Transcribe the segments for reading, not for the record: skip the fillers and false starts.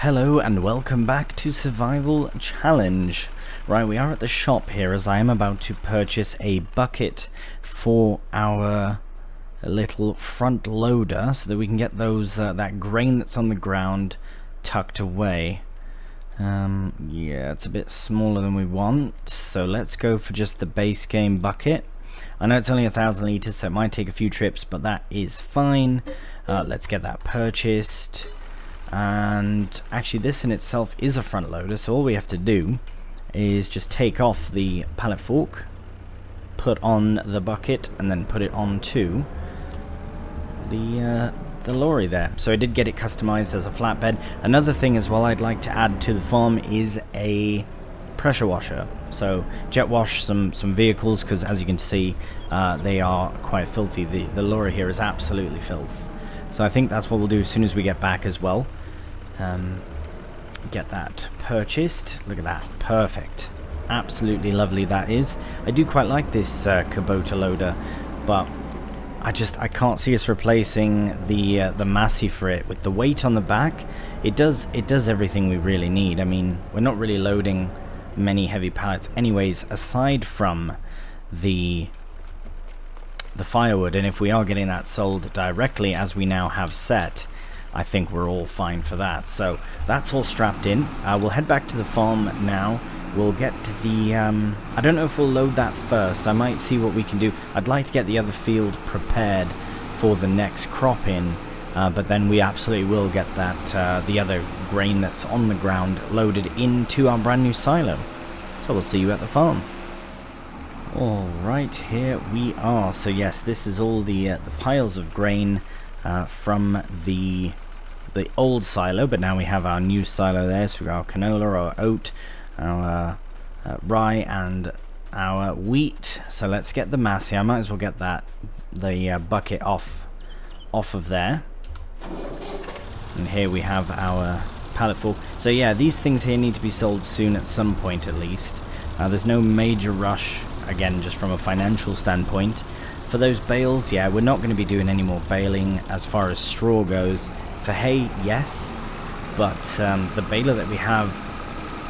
Hello and welcome back to Survival Challenge. Right, we are at the shop here as I am about to purchase a bucket for our little front loader so that we can get those that grain that's on the ground tucked away. Yeah, it's a bit smaller than we want, so let's go for just the base game bucket. I know it's only 1,000 liters, so it might take a few trips, but that is fine. Let's get that purchased. And actually this in itself is a front loader, so all we have to do is just take off the pallet fork, put on the bucket, and then put it onto the lorry there. So I did get it customized as a flatbed. Another thing as well I'd like to add to the farm is a pressure washer. So jet wash some vehicles, because as you can see they are quite filthy. The lorry here is absolutely filth. So I think that's what we'll do as soon as we get back as well. Get that purchased. Look at that, perfect, absolutely lovely that is. I do quite like this Kubota loader, but I can't see us replacing the Massey for it. With the weight on the back, it does everything we really need. I mean, we're not really loading many heavy pallets anyways, aside from the firewood, and if we are getting that sold directly as we now have set, I think we're all fine for that. So that's all strapped in. We'll head back to the farm now. We'll get the I don't know if we'll load that first. I might see what we can do. I'd like to get the other field prepared for the next crop in, but then we absolutely will get that the other grain that's on the ground loaded into our brand new silo. So we'll see you at the farm. Alright, here we are. So yes, this is all the piles of grain from the old silo, but now we have our new silo there. So we've got our canola, our oat, our rye, and our wheat. So let's get the Massey. I might as well get the bucket off of there. And here we have our pallet full. So yeah, these things here need to be sold soon at some point at least. There's no major rush, again, just from a financial standpoint. For those bales, yeah, we're not going to be doing any more baling as far as straw goes. For hay, yes, but the baler that we have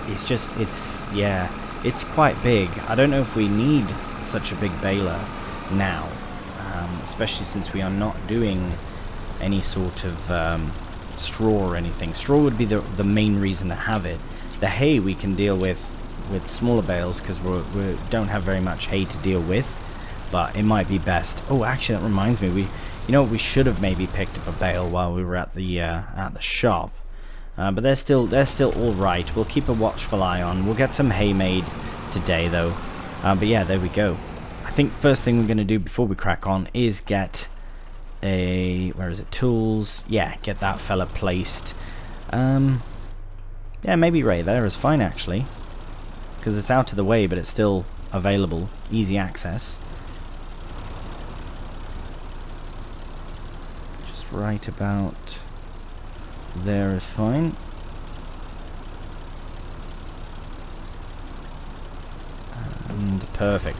is just, it's quite big. I don't know if we need such a big baler now, especially since we are not doing any sort of straw or anything. Straw would be the main reason to have it. The hay we can deal with smaller bales because we don't have very much hay to deal with, but it might be best. Oh, actually, that reminds me, we should have maybe picked up a bale while we were at the shop, but they're still all right. We'll keep a watchful eye on. We'll get some hay made today though, but yeah, there we go. I think first thing we're going to do before we crack on is get where is it, tools, yeah, get that fella placed. Yeah, maybe right there is fine actually, because it's out of the way but it's still available, easy access. Just right about there is fine. And perfect.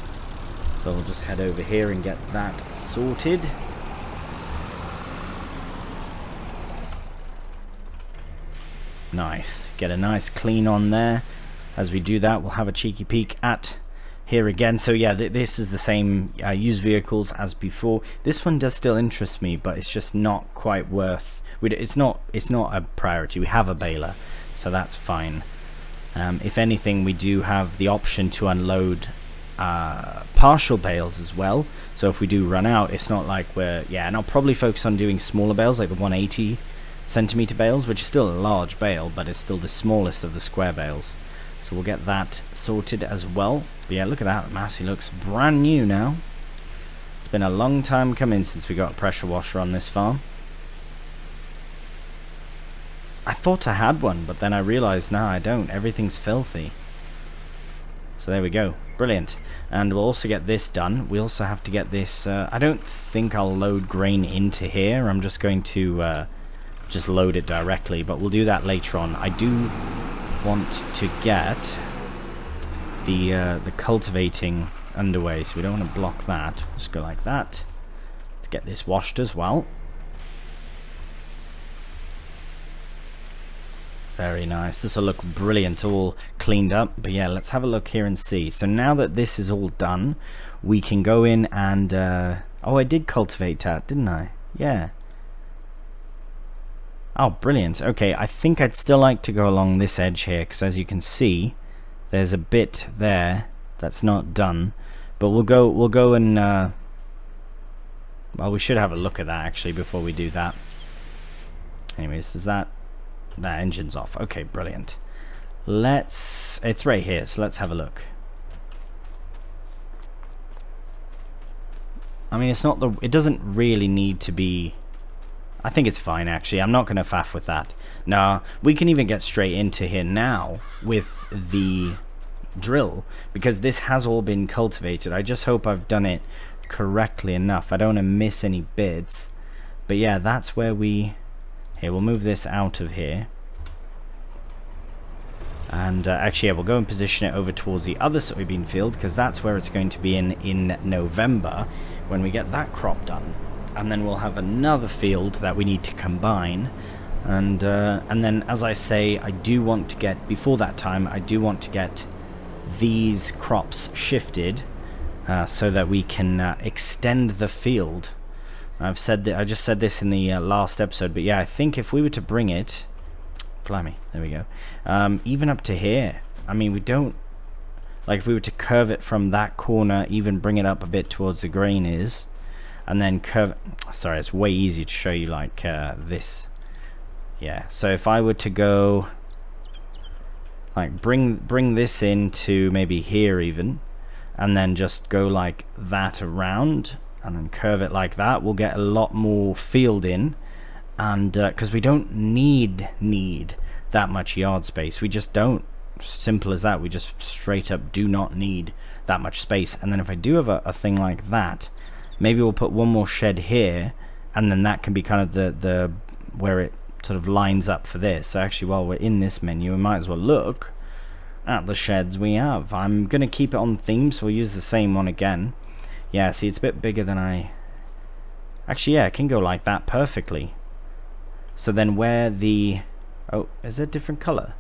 So we'll just head over here and get that sorted. Nice. Get a nice clean on there. As we do that, we'll have a cheeky peek at here again. So yeah, this is the same used vehicles as before. This one does still interest me, but it's just not quite worth. It's not a priority. We have a baler, so that's fine. If anything, we do have the option to unload partial bales as well. So if we do run out, it's not like we're, yeah, and I'll probably focus on doing smaller bales like the 180 centimeter bales, which is still a large bale, but it's still the smallest of the square bales. So we'll get that sorted as well. But yeah, look at that. Massey looks brand new now. It's been a long time coming since we got a pressure washer on this farm. I thought I had one, but then I realized, no, I don't. Everything's filthy. So there we go. Brilliant. And we'll also get this done. We also have to get this... I don't think I'll load grain into here. I'm just going to just load it directly, but we'll do that later on. I do want to get the cultivating underway, so we don't want to block that. Just go like that. Let's get this washed as well. Very nice. This will look brilliant, all cleaned up. But yeah, let's have a look here and see. So now that this is all done, we can go in and... oh, I did cultivate that, didn't I? Yeah. Oh, brilliant. Okay, I think I'd still like to go along this edge here, because as you can see, there's a bit there that's not done. But we'll go and... well, we should have a look at that, actually, before we do that. Anyways, is that... That engine's off. Okay, brilliant. It's right here, so let's have a look. I mean, it's not it doesn't really need to be... I think it's fine, actually. I'm not going to faff with that. No, we can even get straight into here now with the drill, because this has all been cultivated. I just hope I've done it correctly enough. I don't want to miss any bits. But yeah, that's where we... Here, we'll move this out of here. And actually, yeah, we'll go and position it over towards the other soybean field, because that's where it's going to be in November, when we get that crop done. And then we'll have another field that we need to combine. And then, as I say, I do want to get, before that time, I do want to get these crops shifted so that we can extend the field. I've said that. I just said this in the last episode, but yeah, I think if we were to bring it, blimey, there we go, even up to here. I mean, we don't, like, if we were to curve it from that corner, even bring it up a bit towards the grain is, and then curve. Sorry, it's way easier to show you like this. Yeah. So if I were to go, like, bring this into maybe here even, and then just go like that around. And then curve it like that, we'll get a lot more field in, and because we don't need that much yard space, we just don't. Simple as that. We just straight up do not need that much space. And then if I do have a thing like that, maybe we'll put one more shed here, and then that can be kind of the where it sort of lines up for this. So actually, while we're in this menu, we might as well look at the sheds we have. I'm gonna keep it on theme, so we'll use the same one again. Yeah, see, it's a bit bigger than I... Actually, yeah, it can go like that perfectly. So then where the... Oh, is it a different color?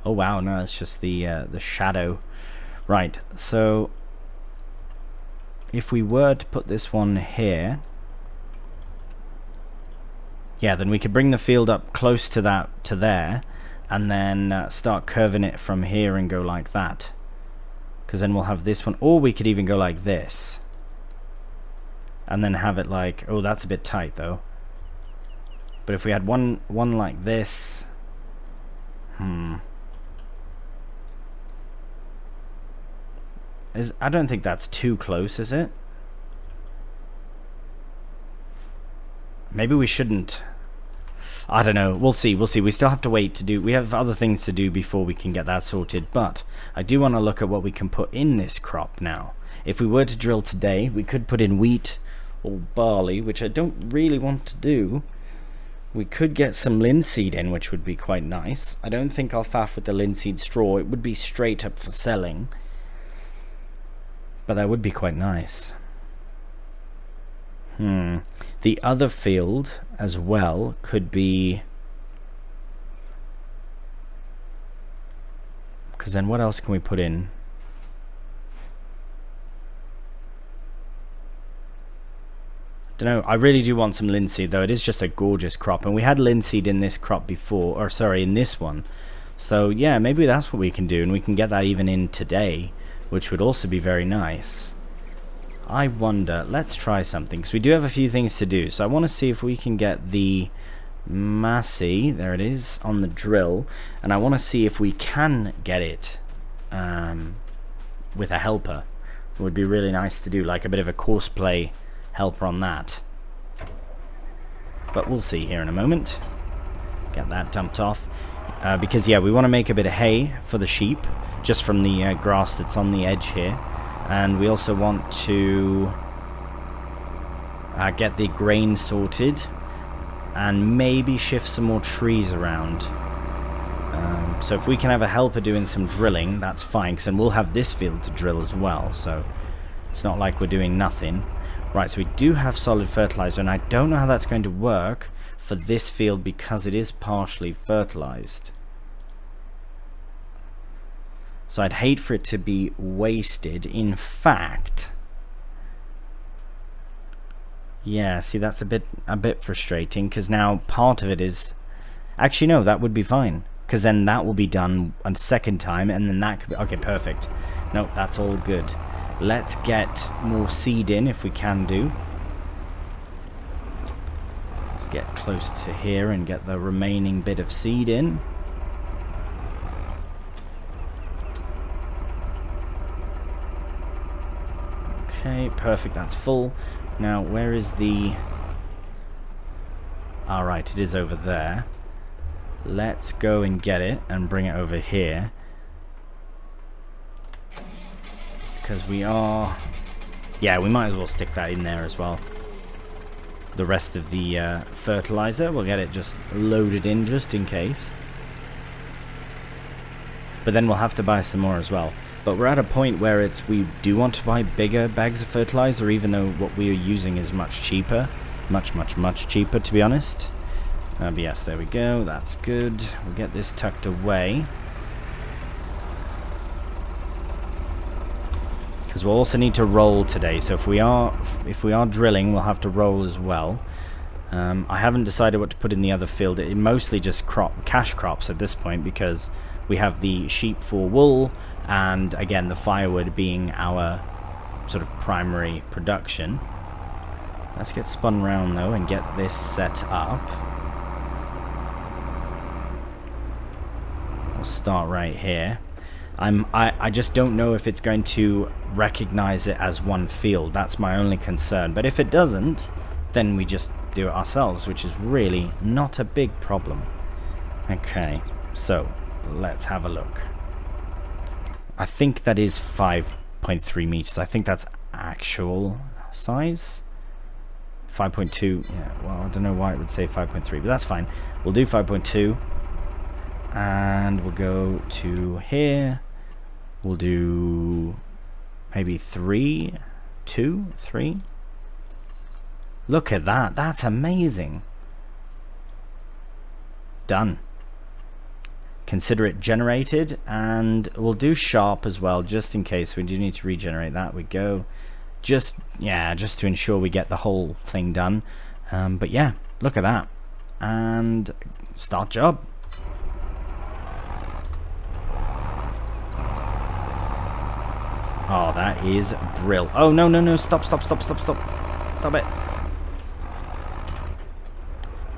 Oh, wow, no, it's just the shadow. Right, so... If we were to put this one here... Yeah, then we could bring the field up close to that, to there, and then start curving it from here and go like that. Because then we'll have this one, or we could even go like this and then have it like, oh, that's a bit tight though. But if we had one like this, I don't think that's too close, is it? Maybe we shouldn't. I don't know. We'll see. We'll see. We still have to wait to do... We have other things to do before we can get that sorted. But I do want to look at what we can put in this crop now. If we were to drill today, we could put in wheat or barley, which I don't really want to do. We could get some linseed in, which would be quite nice. I don't think I'll faff with the linseed straw. It would be straight up for selling. But that would be quite nice. The other field as well could be, because then what else can we put in? Don't know. I really do want some linseed though. It is just a gorgeous crop, and we had linseed in this crop before, or sorry, in this one. So yeah, maybe that's what we can do, and we can get that even in today, which would also be very nice. I wonder, let's try something, because we do have a few things to do. So I want to see if we can get the Massey, there it is, on the drill, and I want to see if we can get it with a helper. It would be really nice to do, like a bit of a courseplay helper on that. But we'll see here in a moment. Get that dumped off. Because, yeah, we want to make a bit of hay for the sheep, just from the grass that's on the edge here. And we also want to get the grain sorted and maybe shift some more trees around. So if we can have a helper doing some drilling, that's fine, because then we'll have this field to drill as well. So it's not like we're doing nothing. Right, so we do have solid fertilizer, and I don't know how that's going to work for this field because it is partially fertilized. So I'd hate for it to be wasted. In fact, yeah, see, that's a bit frustrating, because now part of it is... Actually, no, that would be fine, because then that will be done a second time, and then that could be... Okay, perfect. No, that's all good. Let's get more seed in, if we can do. Let's get close to here and get the remaining bit of seed in. Okay, perfect, that's full. Now, where is the... Alright, it is over there. Let's go and get it and bring it over here. Because we are... Yeah, we might as well stick that in there as well. The rest of the fertilizer, we'll get it just loaded in just in case. But then we'll have to buy some more as well. But we're at a point where we do want to buy bigger bags of fertilizer, even though what we are using is much cheaper. Much, much, much cheaper, to be honest. But yes, there we go. That's good. We'll get this tucked away. Because we'll also need to roll today. So if we are drilling, we'll have to roll as well. I haven't decided what to put in the other field. It mostly just cash crops at this point, because we have the sheep for wool, and again the firewood being our sort of primary production. Let's get spun round though and get this set up. We'll start right here. I just don't know if it's going to recognize it as one field. That's my only concern. But if it doesn't, then we just do it ourselves, which is really not a big problem. Okay, so let's have a look. I think that is 5.3 meters. I think that's actual size. 5.2. Yeah, well, I don't know why it would say 5.3, but that's fine. We'll do 5.2. And we'll go to here. We'll do maybe 3, 2, 3. Look at that. That's amazing. Done. Consider it generated, and we'll do sharp as well, just in case we do need to regenerate that. We go just to ensure we get the whole thing done. But yeah, look at that, and start job. Oh, that is brill. Oh, no, stop it.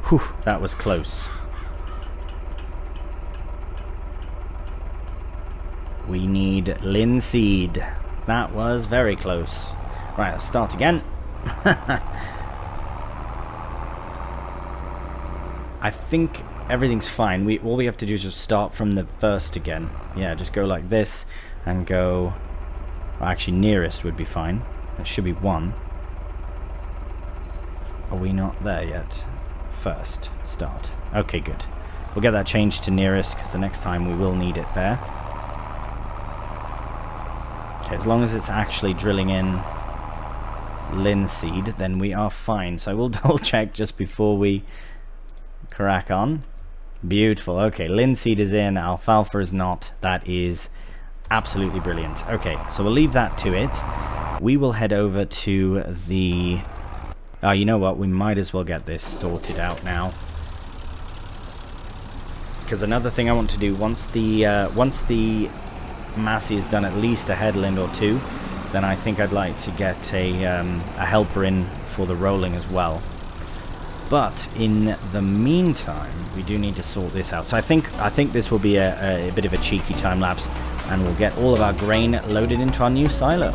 Whew, that was close. We need linseed. That was very close. Right, let's start again. I think everything's fine. All we have to do is just start from the first again. Yeah, just go like this and go... Well, actually, nearest would be fine. That should be 1. Are we not there yet? First, start. Okay, good. We'll get that changed to nearest, because the next time we will need it there. Okay, as long as it's actually drilling in linseed, then we are fine. So I will double check just before we crack on. Beautiful. Okay, linseed is in, alfalfa is not. That is absolutely brilliant. Okay, so we'll leave that to it. We will head over to the... Oh, you know what? We might as well get this sorted out now. Because another thing I want to do, once the Massey has done at least a headland or two, then I think I'd like to get a helper in for the rolling as well. But in the meantime, we do need to sort this out. So I think this will be a bit of a cheeky time lapse, and we'll get all of our grain loaded into our new silo.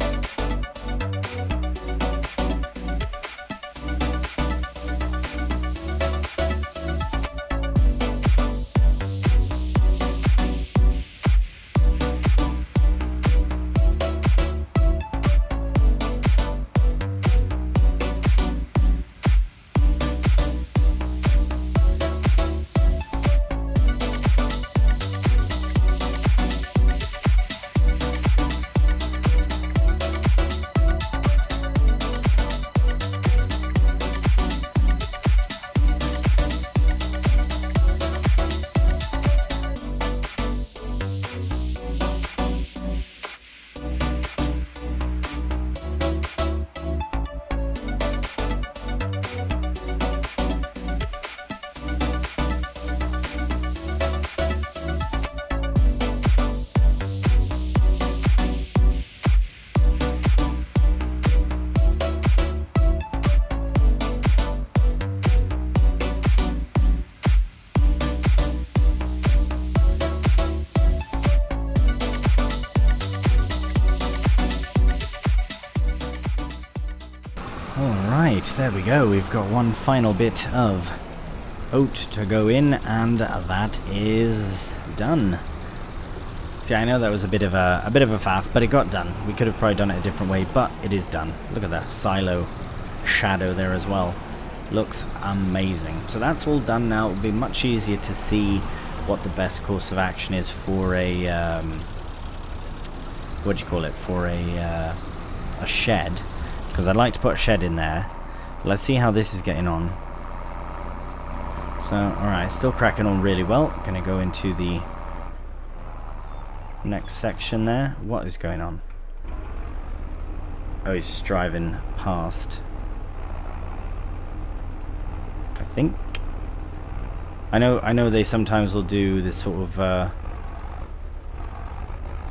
Alright, there we go. We've got one final bit of oat to go in, and that is done. See, I know that was a bit of a faff, but it got done. We could have probably done it a different way, but it is done. Look at that silo shadow there as well. Looks amazing. So that's all done now. It'll be much easier to see what the best course of action is for a what do you call it? For a shed. Because I'd like to put a shed in there. Let's see how this is getting on. So, alright, still cracking on really well. Gonna go into the next section there. What is going on? Oh, he's just driving past. I think. I know they sometimes will do this sort of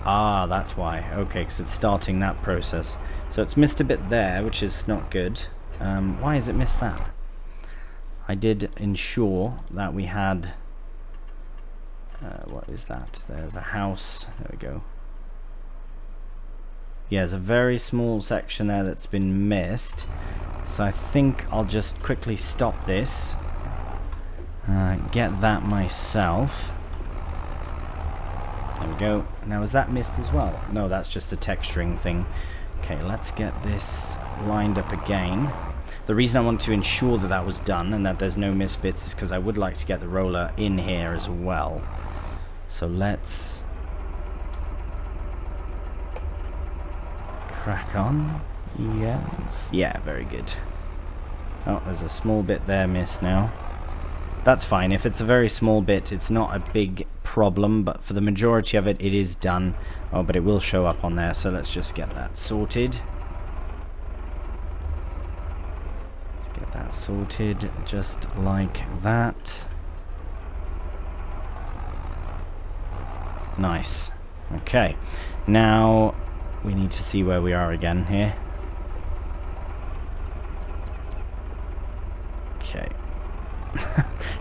ah, that's why. Okay, because it's starting that process. So it's missed a bit there, which is not good. Why has it missed that? I did ensure that we had... what is that? There's a house. There we go. Yeah, there's a very small section there that's been missed. So I think I'll just quickly stop this. Get that myself. There we go. Now, is that missed as well? No, that's just a texturing thing. Okay, let's get this lined up again. The reason I want to ensure that that was done and that there's no missed bits is because I would like to get the roller in here as well. So let's crack on. Yes. Yeah, very good. Oh, there's a small bit there missed now. That's fine. If it's a very small bit, it's not a big problem, but for the majority of it, it is done. Oh, but it will show up on there, so let's just get that sorted. Let's get that sorted just like that. Nice. Okay. Now, we need to see where we are again here. Okay.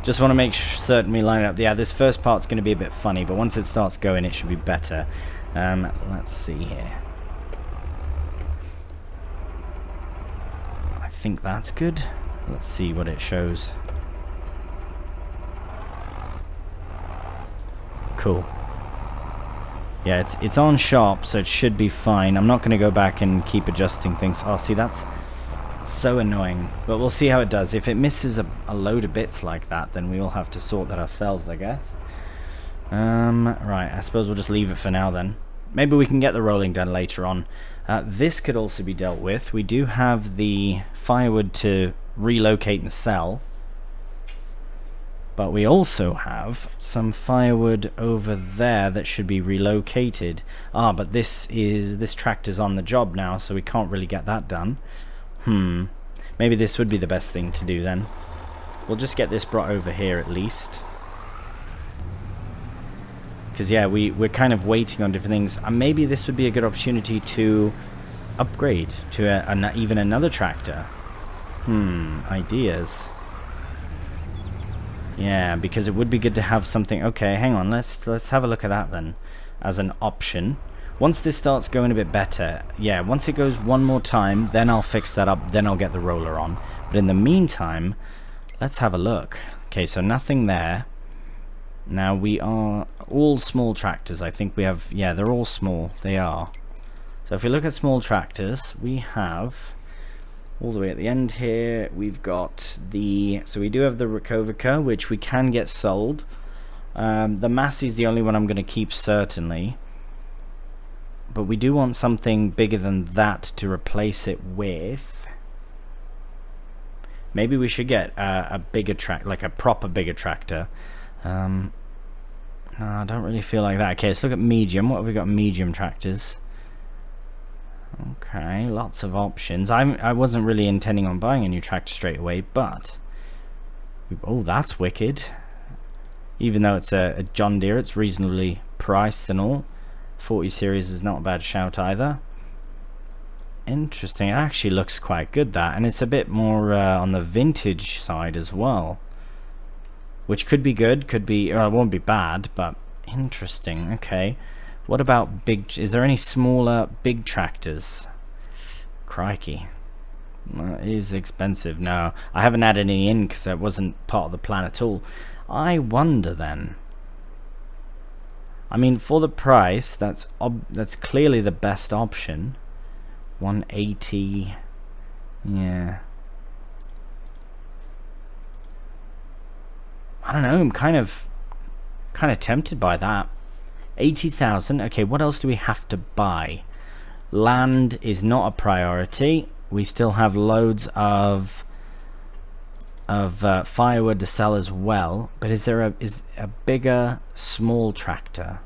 Just want to make certain we line it up. Yeah, this first part's going to be a bit funny, but once it starts going, it should be better. Let's see here. I think that's good. Let's see what it shows. Cool. Yeah, it's on sharp, so it should be fine. I'm not going to go back and keep adjusting things. Oh, see, that's so annoying. But we'll see how it does. If it misses a load of bits like that, then we will have to sort that ourselves, I guess. Right, I suppose we'll just leave it for now then. Maybe we can get the rolling done later on. This could also be dealt with. We do have the firewood to relocate and sell. But we also have some firewood over there that should be relocated. Ah, but this tractor's on the job now, so we can't really get that done. Maybe this would be the best thing to do then. We'll just get this brought over here at least. Because yeah, we're kind of waiting on different things. And maybe this would be a good opportunity to upgrade to even another tractor? Ideas. Yeah, because it would be good to have something. Okay, hang on. Let's have a look at that then as an option. Once this starts going a bit better, yeah, once it goes one more time, then I'll fix that up, then I'll get the roller on. But in the meantime, let's have a look. Okay, so nothing there. Now we are all small tractors. I think we have, yeah, they're all small. They are. So if we look at small tractors, we have all the way at the end here, we've got the, so we do have the Rakovica, which we can get sold. The Massey is the only one I'm going to keep, certainly. But we do want something bigger than that to replace it with. Maybe we should get a bigger tractor, like a proper bigger tractor. No, I don't really feel like that. Okay, let's look at medium. What have we got? Medium tractors. Okay, lots of options. I wasn't really intending on buying a new tractor straight away, but oh, that's wicked. Even though it's a John Deere, it's reasonably priced and all. 40 series is not a bad shout either. Interesting. It actually looks quite good, that, and it's a bit more on the vintage side as well, which could be good, could be, or it won't be bad, but interesting. Okay. What about big? Is there any smaller big tractors? Crikey, that is expensive. No, I haven't added any in because that wasn't part of the plan at all. I wonder then. I mean, for the price, that's clearly the best option. 180. Yeah. I don't know. I'm kind of tempted by that. 80,000. Okay, what else do we have to buy? Land is not a priority. We still have loads of firewood to sell as well. But is there a bigger small tractor?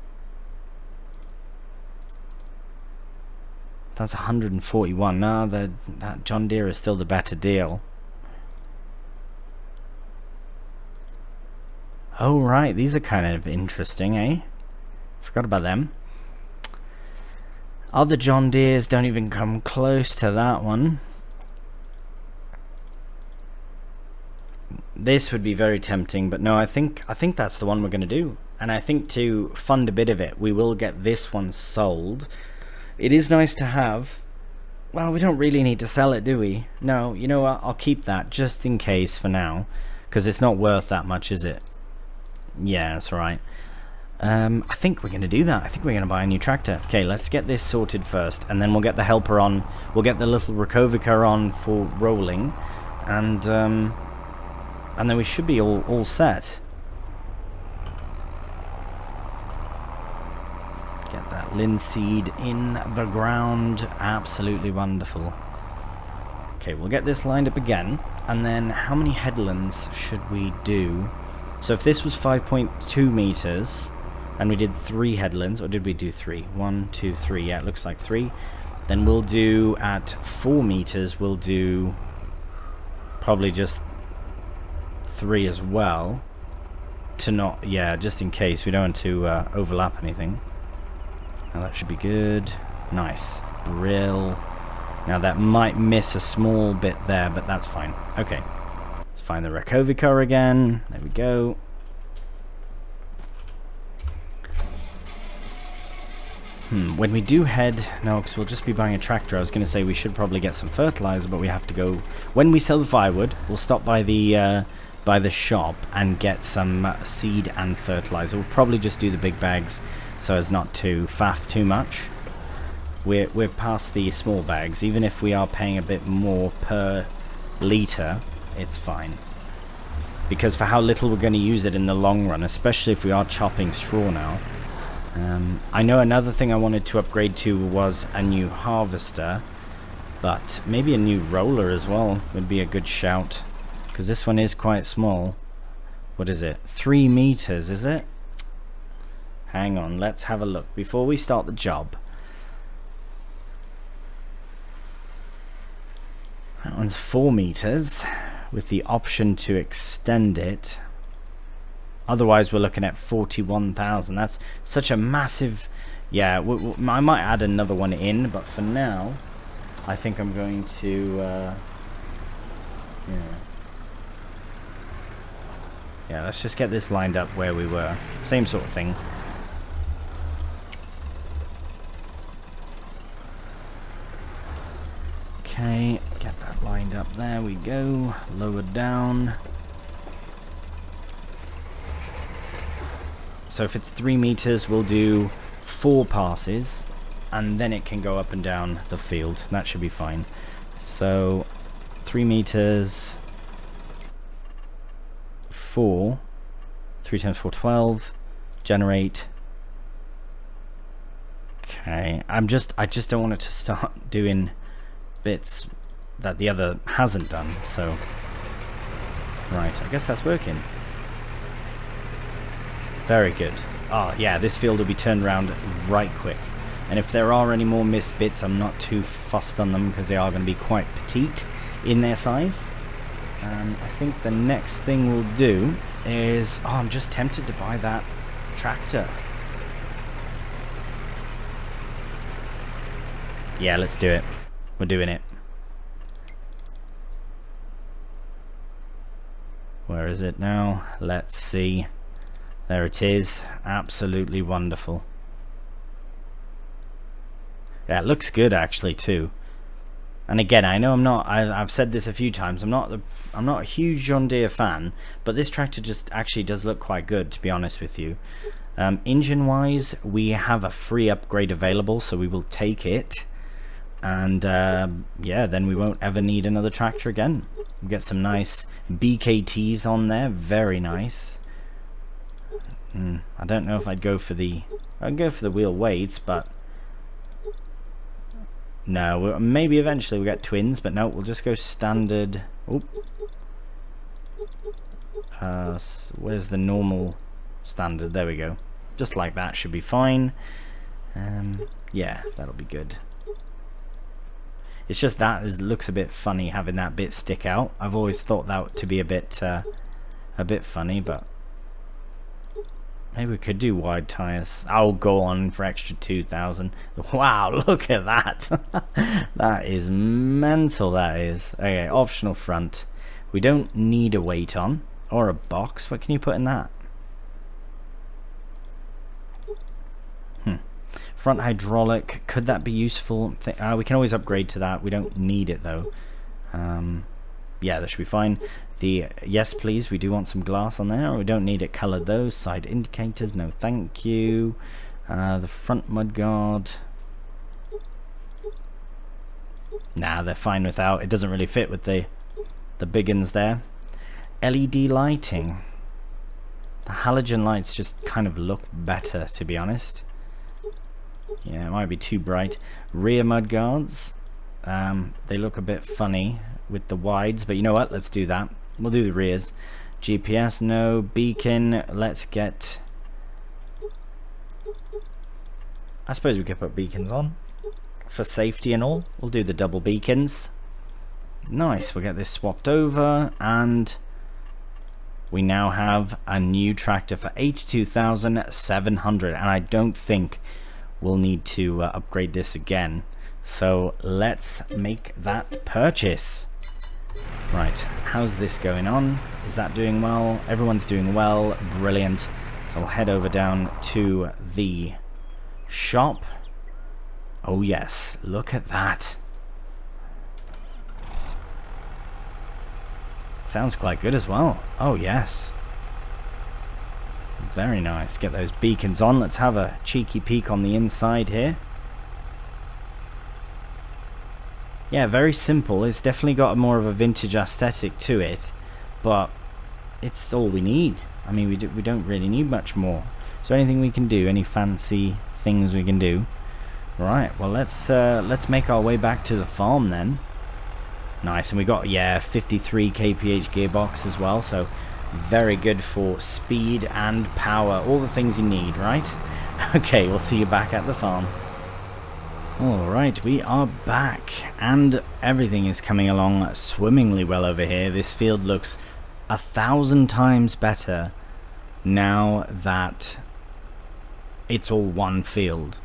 That's 141. No, that John Deere is still the better deal. Oh right, these are kind of interesting, eh? Forgot about them. Other John Deeres don't even come close to that one. This would be very tempting, but no, I think that's the one we're going to do. And I think to fund a bit of it, we will get this one sold. It is nice to have. Well, we don't really need to sell it, do we? No, you know what? I'll keep that just in case for now, because it's not worth that much, is it? Yeah, that's right. I think we're going to do that. I think we're going to buy a new tractor. Okay, let's get this sorted first, and then we'll get the helper on. We'll get the little Rakovica on for rolling, and then we should be all set. Get that linseed in the ground. Absolutely wonderful. Okay, we'll get this lined up again, and then how many headlands should we do? So if this was 5.2 meters, and we did 3 headlands, or did we do 3? 1, 2, 3. Yeah, it looks like 3. Then we'll do at 4 meters. We'll do probably just 3 as well. To not, yeah, just in case we don't want to overlap anything. Now that should be good. Nice, brill. Now that might miss a small bit there, but that's fine. Okay, let's find the Rakovica again. There we go. When we do head, no, because we'll just be buying a tractor. I was going to say we should probably get some fertilizer, but we have to go. When we sell the firewood, we'll stop by the shop and get some seed and fertilizer. We'll probably just do the big bags so as not to faff too much. We're past the small bags. Even if we are paying a bit more per litre, it's fine. Because for how little we're going to use it in the long run, especially if we are chopping straw now. I know another thing I wanted to upgrade to was a new harvester, but maybe a new roller as well would be a good shout, because this one is quite small. What is it? 3 meters, is it? Hang on, let's have a look before we start the job. That one's 4 meters with the option to extend it. Otherwise, we're looking at 41,000. That's such a massive... Yeah, I might add another one in, but for now, I think I'm going to, yeah, let's just get this lined up where we were. Same sort of thing. Okay, get that lined up. There we go. Lower down. So if it's 3 meters, we'll do 4 passes, and then it can go up and down the field. That should be fine. So 3 meters, 4, 3 times 4, 12, generate. Okay, I just don't want it to start doing bits that the other hasn't done, so right, I guess that's working. Very good. Oh yeah, this field will be turned around right quick, and if there are any more missed bits, I'm not too fussed on them because they are going to be quite petite in their size. I think the next thing we'll do is, oh, I'm just tempted to buy that tractor. Yeah, let's do it. We're doing it. Where is it now? Let's see. There it is. Absolutely wonderful. Yeah, it looks good actually too. And again, I know I've said this a few times, I'm not a huge John Deere fan, but this tractor just actually does look quite good, to be honest with you. Engine wise, we have a free upgrade available, so we will take it. And yeah, then we won't ever need another tractor again. We'll get some nice BKTs on there, very nice. I don't know if I'd go for the wheel weights, but no, maybe eventually we'll get twins, but no, we'll just go standard. Oop. Where's the normal standard? There we go. Just like that should be fine. Yeah, that'll be good. It's just that looks a bit funny having that bit stick out. I've always thought that to be a bit funny, but maybe we could do wide tires. I'll go on for extra 2,000. Wow, look at that. That is mental, that is. Okay, optional front. We don't need a weight on or a box. What can you put in that? Front hydraulic, could that be useful? We can always upgrade to that. We don't need it though. Yeah, that should be fine. The yes please, we do want some glass on there. We don't need it colored though. Side indicators, no thank you. The front mudguard, nah, they're fine without. It doesn't really fit with the big uns there. LED lighting, the halogen lights just kind of look better, to be honest. Yeah, it might be too bright. Rear mudguards, they look a bit funny with the wides, but you know what, let's do that. We'll do the rears. GPS, no. Beacon, let's get, I suppose we could put beacons on for safety and all. We'll do the double beacons. Nice, we'll get this swapped over, and we now have a new tractor for 82,700, and I don't think we'll need to upgrade this again. So let's make that purchase. Right, how's this going on? Is that doing well? Everyone's doing well. Brilliant. So I'll head over down to the shop. Oh yes, look at that. Sounds quite good as well. Oh yes. Very nice. Get those beacons on. Let's have a cheeky peek on the inside here. Yeah, very simple. It's definitely got more of a vintage aesthetic to it, but it's all we need. I mean, we don't really need much more. Is there anything we can do? Any fancy things we can do? Right. Well, let's make our way back to the farm then. Nice, and we got, yeah, 53 kph gearbox as well, so very good for speed and power, all the things you need, right? Okay, we'll see you back at the farm. Alright, we are back, and everything is coming along swimmingly well over here. This field looks 1,000 times better now that it's all one field.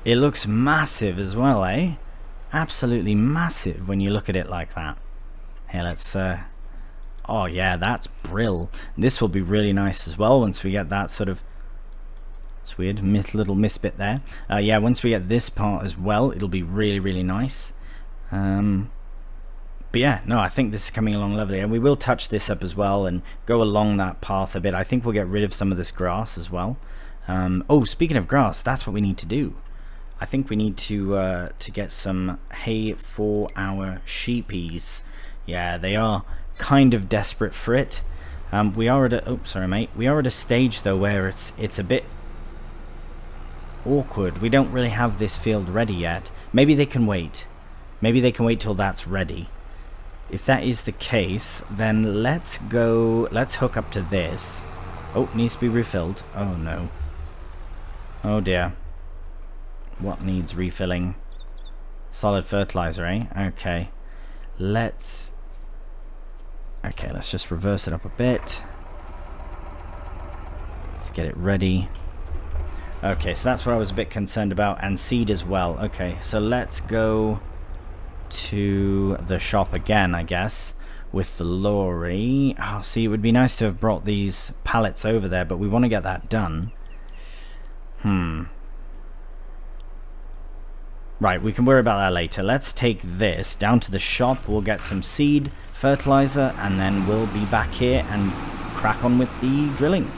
It looks massive as well, eh? absolutely massive when you look at it like that. Here, let's oh yeah, that's brill. This will be really nice as well once we get that sort of, it's weird, little misbit there. Yeah, once we get this part as well, it'll be really nice. But yeah, no, I think this is coming along lovely, and we will touch this up as well and go along that path a bit. I think we'll get rid of some of this grass as well. Oh, speaking of grass, that's what we need to do. I think we need to get some hay for our sheepies. Yeah, they are kind of desperate for it. We are at a, oh sorry mate, we are at a stage though where it's a bit awkward. We don't really have this field ready yet. Maybe they can wait. Maybe they can wait till that's ready. If that is the case, then let's hook up to this. Oh, needs to be refilled. Oh no. Oh dear. What needs refilling? Solid fertilizer, eh? Okay. Let's just reverse it up a bit. Let's get it ready. Okay, so that's what I was a bit concerned about, and seed as well. Okay, so let's go to the shop again, I guess, with the lorry. Oh, see, it would be nice to have brought these pallets over there, but we want to get that done. Right, we can worry about that later. Let's take this down to the shop. We'll get some seed, fertilizer, and then we'll be back here and crack on with the drilling.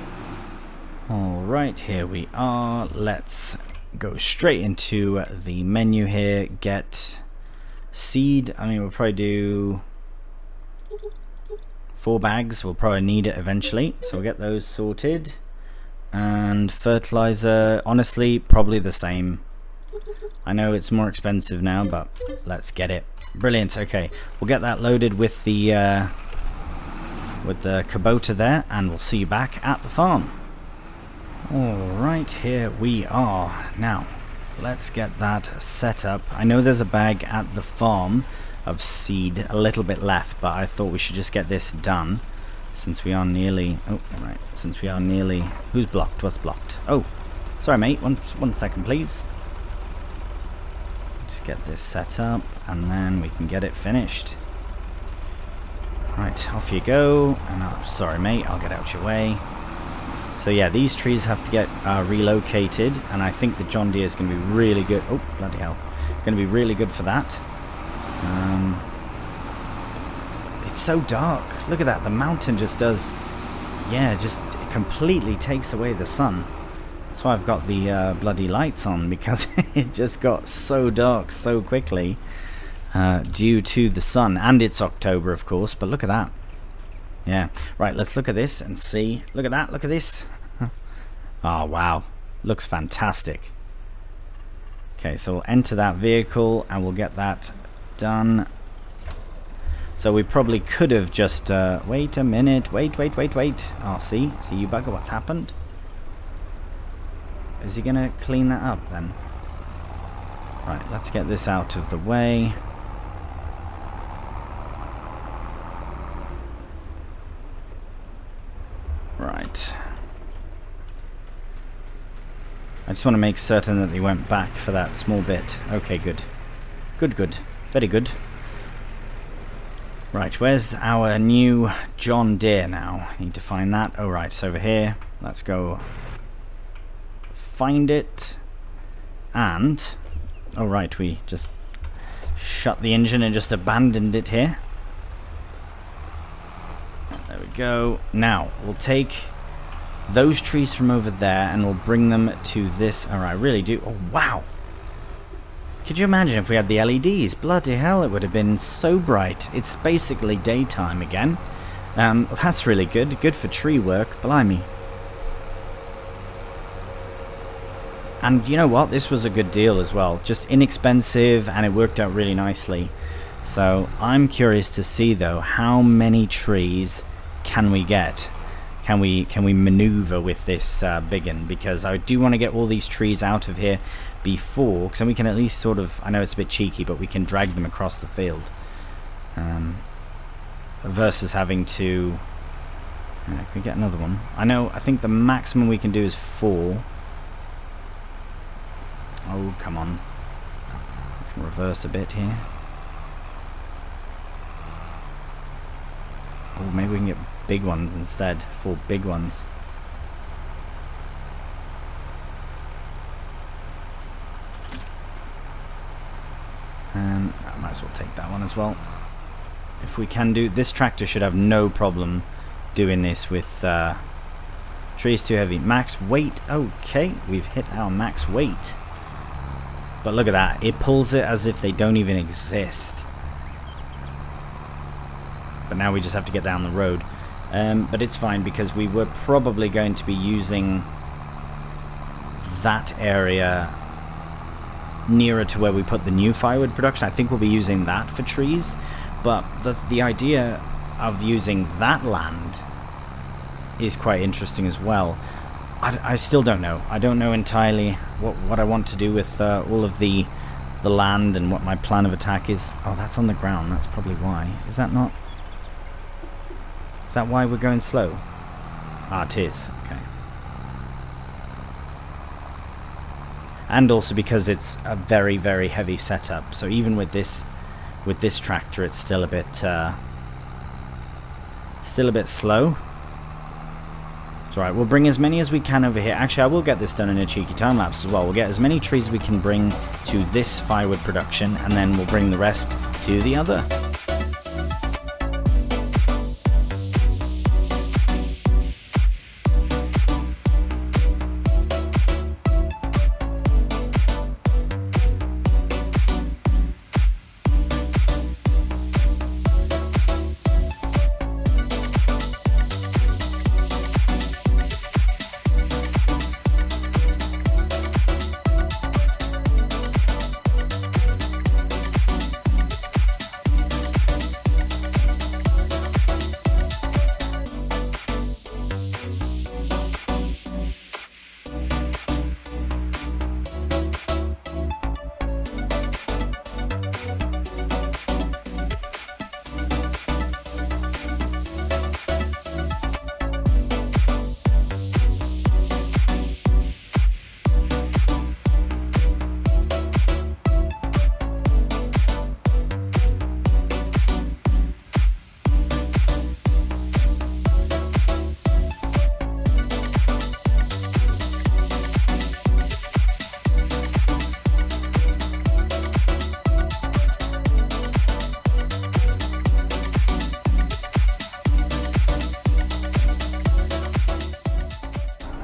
Alright, here we are. Let's go straight into the menu here. Get seed. I mean, we'll probably do 4 bags. We'll probably need it eventually, so we'll get those sorted. And fertilizer, honestly, probably the same. I know it's more expensive now, but let's get it. Brilliant. Okay, we'll get that loaded with the Kubota there, and we'll see you back at the farm. Alright, here we are. Now, let's get that set up. I know there's a bag at the farm of seed, a little bit left, but I thought we should just get this done since we are nearly, oh, right, since we are nearly, who's blocked? What's blocked? Oh, sorry mate, one second please. Just get this set up and then we can get it finished. Right, off you go. And oh, sorry mate, I'll get out your way. So yeah, these trees have to get relocated, and I think the John Deere is going to be really good. Oh, bloody hell. Going to be really good for that. It's so dark. Look at that. The mountain just does, yeah, just completely takes away the sun. That's why I've got the bloody lights on, because it just got so dark so quickly due to the sun. And it's October, of course, but look at that. Yeah, right, let's look at this and see. Look at that, look at this. Oh, wow. Looks fantastic. Okay, so we'll enter that vehicle and we'll get that done. So we probably could have just... wait a minute. Wait. Oh, see you bugger, what's happened? Is he going to clean that up then? Right, let's get this out of the way. Right. I just want to make certain that they went back for that small bit. Okay, good. Good. Very good. Right, where's our new John Deere now? Need to find that. Oh, right, it's over here. Let's go find it. And, oh, right, we just shut the engine and just abandoned it here. There we go. Now, we'll take those trees from over there and we'll bring them to this. Alright, I really do. Oh, wow. Could you imagine if we had the LEDs? Bloody hell, it would have been so bright. It's basically daytime again. That's really good. Good for tree work. Blimey. And you know what? This was a good deal as well. Just inexpensive, and it worked out really nicely. So I'm curious to see, though, how many trees can we get? Can we maneuver with this big one? Because I do want to get all these trees out of here before, because then we can at least sort of, I know it's a bit cheeky, but we can drag them across the field. Versus having to... can we get another one? I think the maximum we can do is 4. Oh, come on. reverse a bit here. Oh, maybe we can get big ones instead. 4 big ones. I might as well take that one as well. If we can do... This tractor should have no problem doing this with trees too heavy. Max weight. Okay, we've hit our max weight. But look at that. It pulls it as if they don't even exist. But now we just have to get down the road. But it's fine because we were probably going to be using that area nearer to where we put the new firewood production. I think we'll be using that for trees. But the idea of using that land is quite interesting as well. I still don't know. I don't know entirely what I want to do with all of the land and what my plan of attack is. Oh, that's on the ground. That's probably why. Is that not... Is that why we're going slow? Ah, it is. Okay. And also because it's a very, very heavy setup. So even with this tractor, it's still a bit slow. It's alright. We'll bring as many as we can over here. Actually, I will get this done in a cheeky time lapse as well. We'll get as many trees as we can bring to this firewood production, and then we'll bring the rest to the other.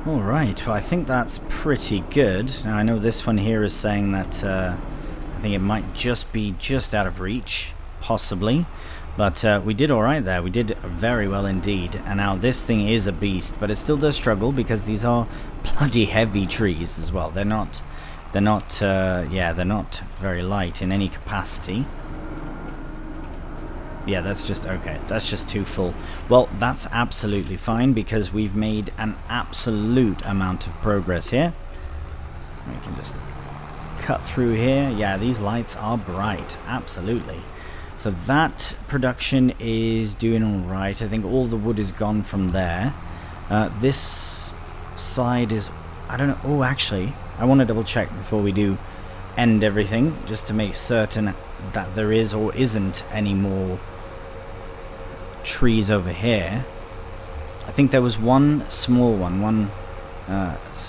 Alright, well I think that's pretty good. Now I know this one here is saying that I think it might just be just out of reach, possibly. But we did alright there, we did very well indeed. And now this thing is a beast, but it still does struggle because these are bloody heavy trees as well. They're not very light in any capacity. Yeah, that's just okay. That's just too full. Well, that's absolutely fine because we've made an absolute amount of progress here. We can just cut through here. Yeah, these lights are bright. Absolutely. So that production is doing all right. I think all the wood is gone from there. This side is... I don't know. Oh, actually, I want to double check before we do end everything just to make certain that there is or isn't any more trees over here. I think there was one small one,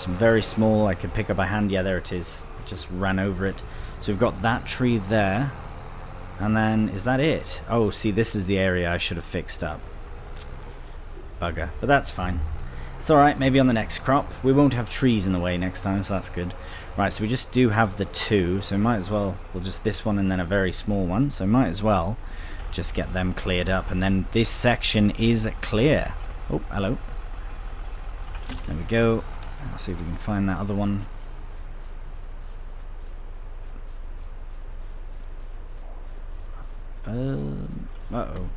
very small I could pick up by hand. Yeah, there it is. I just ran over it. So we've got that tree there, and then is that it? Oh, see, this is the area I should have fixed up. Bugger, but that's fine. It's alright, maybe on the next crop. We won't have trees in the way next time, so that's good. Right, so we just do have the two, so might as well, we'll just this one and then a very small one, so might as well just get them cleared up, and then this section is clear. Oh, hello. There we go. I'll see if we can find that other one. Uh-oh.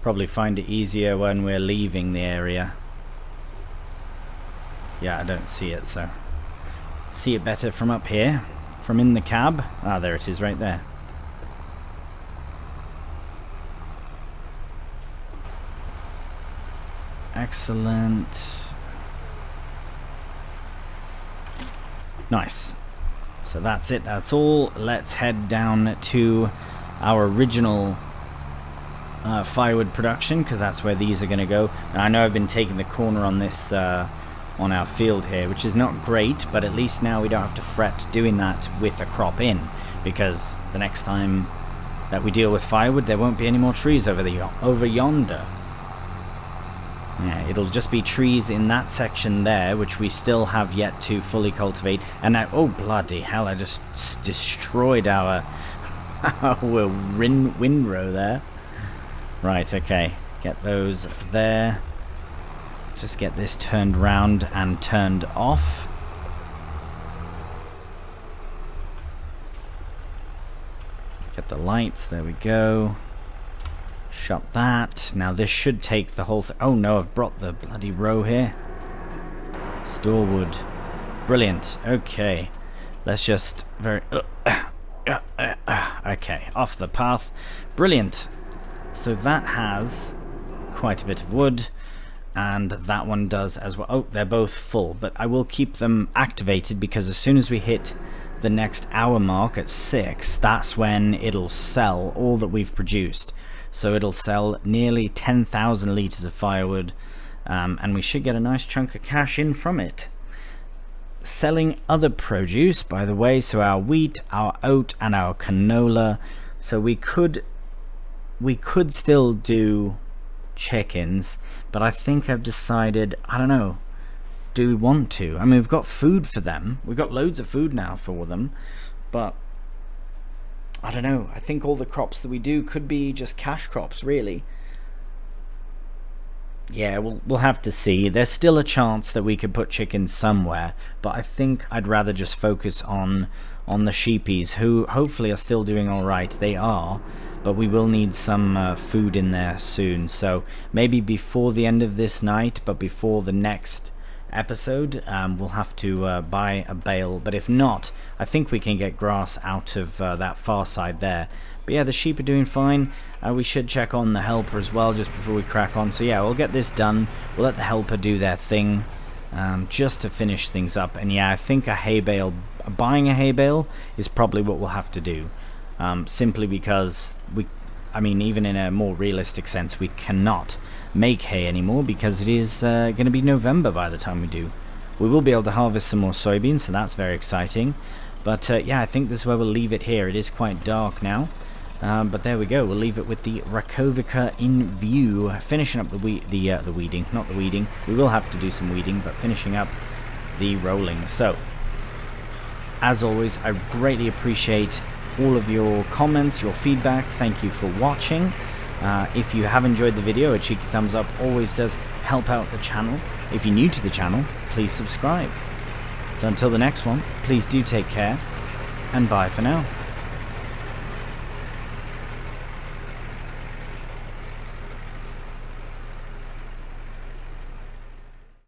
Probably find it easier when we're leaving the area. Yeah, I don't see it, so see it better from up here, from in the cab. Ah, there it is right there. Excellent. Nice. So that's it, that's all. Let's head down to our original firewood production, because that's where these are going to go. And I know I've been taking the corner on this on our field here, which is not great, but at least now we don't have to fret doing that with a crop in, because the next time that we deal with firewood, there won't be any more trees over yonder. Yeah, it'll just be trees in that section there, which we still have yet to fully cultivate. And now, oh bloody hell, I just destroyed our windrow there. Right, okay, get those there. Just get this turned round and turned off. Get the lights, there we go. Shut that. Now this should take the whole thing. Oh no, I've brought the bloody row here. Store wood. Brilliant. Okay. Let's just okay, off the path. Brilliant. So that has quite a bit of wood, and that one does as well. Oh, they're both full, but I will keep them activated, because as soon as we hit the next hour mark at 6, that's when it'll sell all that we've produced. So it'll sell nearly 10,000 litres of firewood, and we should get a nice chunk of cash in from it. Selling other produce, by the way, so our wheat, our oat, and our canola. So we could still do chickens, but I think I've decided, I don't know, do we want to? I mean, we've got food for them. We've got loads of food now for them, but I don't know. I think all the crops that we do could be just cash crops, really. Yeah, we'll have to see. There's still a chance that we could put chickens somewhere, but I think I'd rather just focus on the sheepies, who hopefully are still doing all right. They are, but we will need some food in there soon. So maybe before the end of this night, but before the next episode, we'll have to buy a bale. But if not, I think we can get grass out of that far side there. But yeah, the sheep are doing fine. We should check on the helper as well just before we crack on. So yeah, we'll get this done. We'll let the helper do their thing, just to finish things up. And yeah, I think a hay bale, buying a hay bale is probably what we'll have to do, simply because I mean, even in a more realistic sense, we cannot make hay anymore, because it is going to be November by the time we do. We will be able to harvest some more soybeans, so that's very exciting. But yeah, I think this is where we'll leave it here. It is quite dark now, but there we go. We'll leave it with the Rakovica in view, finishing up the weeding, not the weeding. We will have to do some weeding, but finishing up the rolling. So as always, I greatly appreciate all of your comments, your feedback. Thank you for watching. If you have enjoyed the video, a cheeky thumbs up always does help out the channel. If you're new to the channel, please subscribe. So until the next one, please do take care, and bye for now.